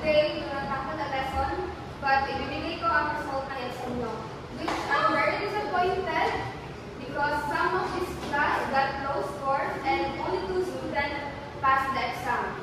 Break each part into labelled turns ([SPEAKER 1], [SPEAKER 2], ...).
[SPEAKER 1] today to tackle a lesson, but ibibigay ko ang result ng exam nyo, which I'm very disappointed because some of this class got low scores and only 2 students passed the exam.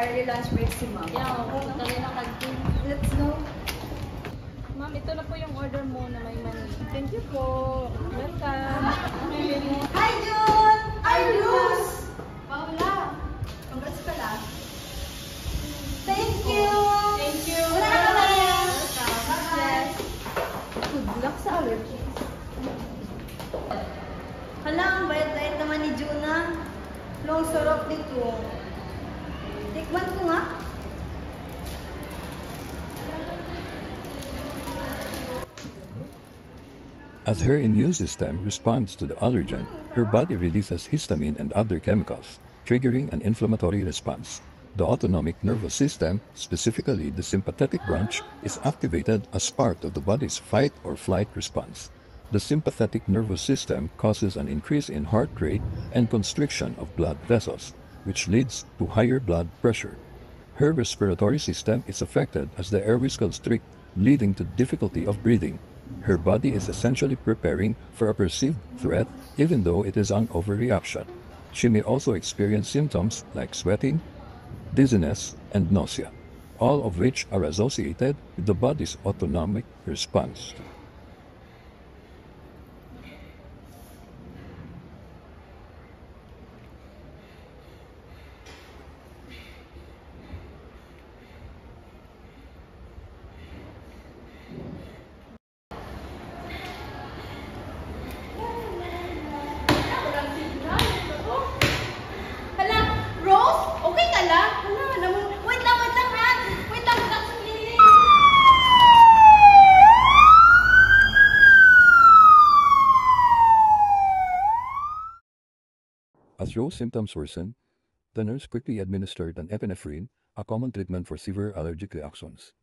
[SPEAKER 2] Early lunch break si ma'am.
[SPEAKER 3] Yeah, okay. Dali na kagtin.
[SPEAKER 2] Let's go.
[SPEAKER 3] Ma'am, ito na po yung order mo na may money. Thank you po. Welcome.
[SPEAKER 2] Hi, Jun! I lose! Paula! Congrats pala. Thank you!
[SPEAKER 3] Thank you.
[SPEAKER 2] Wala ka na yan.
[SPEAKER 3] Yes.
[SPEAKER 2] Good luck sa allergy. Hala, ang bayad-bayad naman ni Juna. Long sarap dito. Tikman ko nga.
[SPEAKER 4] As her immune system responds to the allergen, her body releases histamine and other chemicals, triggering an inflammatory response. The autonomic nervous system, specifically the sympathetic branch, is activated as part of the body's fight or flight response. The sympathetic nervous system causes an increase in heart rate and constriction of blood vessels, which leads to higher blood pressure. Her respiratory system is affected as the airways constrict, leading to difficulty of breathing. Her body is essentially preparing for a perceived threat, even though it is an overreaction. She may also experience symptoms like sweating, dizziness, and nausea, all of which are associated with the body's autonomic response. As Rose's symptoms worsened, the nurse quickly administered an epinephrine, a common treatment for severe allergic reactions.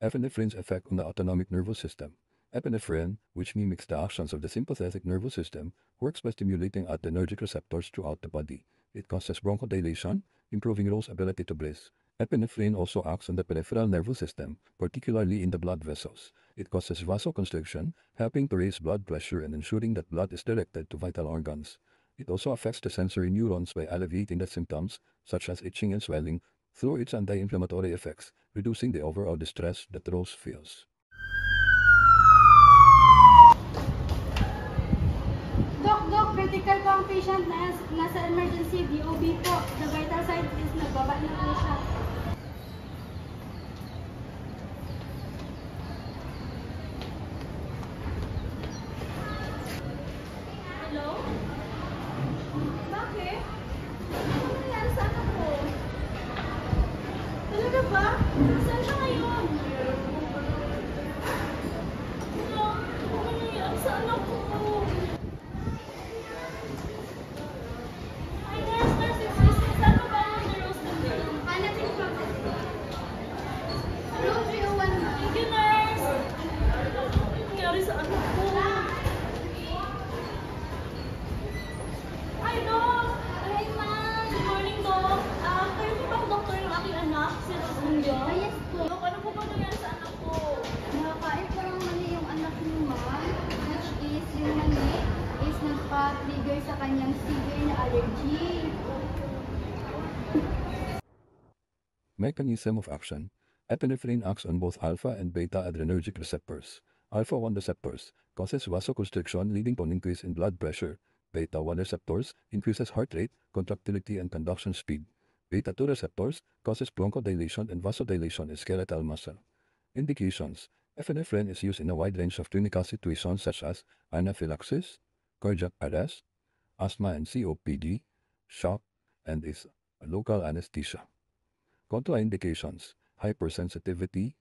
[SPEAKER 4] Epinephrine's effect on the autonomic nervous system. Epinephrine, which mimics the actions of the sympathetic nervous system, works by stimulating adrenergic receptors throughout the body. It causes bronchodilation, improving Rose's ability to breathe. Epinephrine also acts on the peripheral nervous system, particularly in the blood vessels. It causes vasoconstriction, helping to raise blood pressure and ensuring that blood is directed to vital organs. It also affects the sensory neurons by alleviating the symptoms, such as itching and swelling, through its anti-inflammatory effects, reducing the overall distress that Rose feels.
[SPEAKER 5] Doc, critical po ang patient na nasa emergency DOB po. The vital signs is nagbaba na po siya. Gee.
[SPEAKER 4] Mechanism of action. Epinephrine acts on both alpha and beta adrenergic receptors. Alpha-1 receptors causes vasoconstriction leading to an increase in blood pressure. Beta-1 receptors increases heart rate, contractility, and conduction speed. Beta-2 receptors causes bronchodilation and vasodilation in skeletal muscle. Indications. Epinephrine is used in a wide range of clinical situations such as anaphylaxis, cardiac arrest, asthma and COPD, shock, and is a local anesthesia. Contraindications. Hypersensitivity.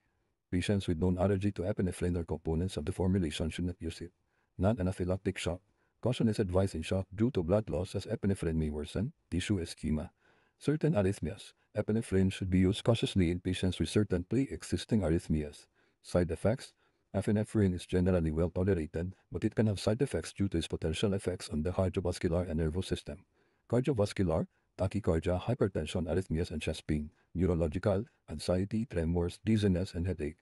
[SPEAKER 4] Patients with known allergy to epinephrine or components of the formulation should not use it. Non-anaphylactic shock. Caution is advised in shock due to blood loss as epinephrine may worsen tissue ischemia. Certain arrhythmias. Epinephrine should be used cautiously in patients with certain pre-existing arrhythmias. Side effects. Epinephrine is generally well tolerated, but it can have side effects due to its potential effects on the cardiovascular and nervous system. Cardiovascular, tachycardia, hypertension, arrhythmias, and chest pain. Neurological, anxiety, tremors, dizziness, and headache.